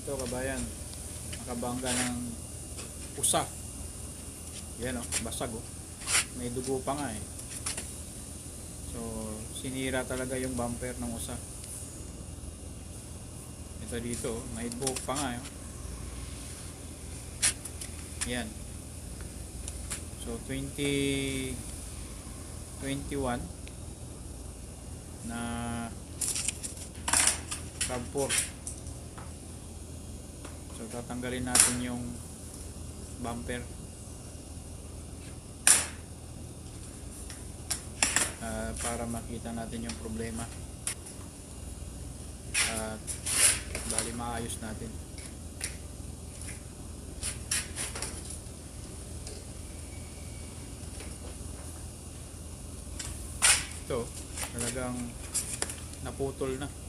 Ito kabayan, nakabangga ng usa. Yan o, basag o. May dugo pa nga eh. So, sinira talaga yung bumper ng usa. Ito dito, may buhok pa nga eh. Yan. So, 2021 na RAV4. So, tatanggalin natin yung bumper. Para makita natin yung problema at bali maayos natin. Ito talagang naputol na.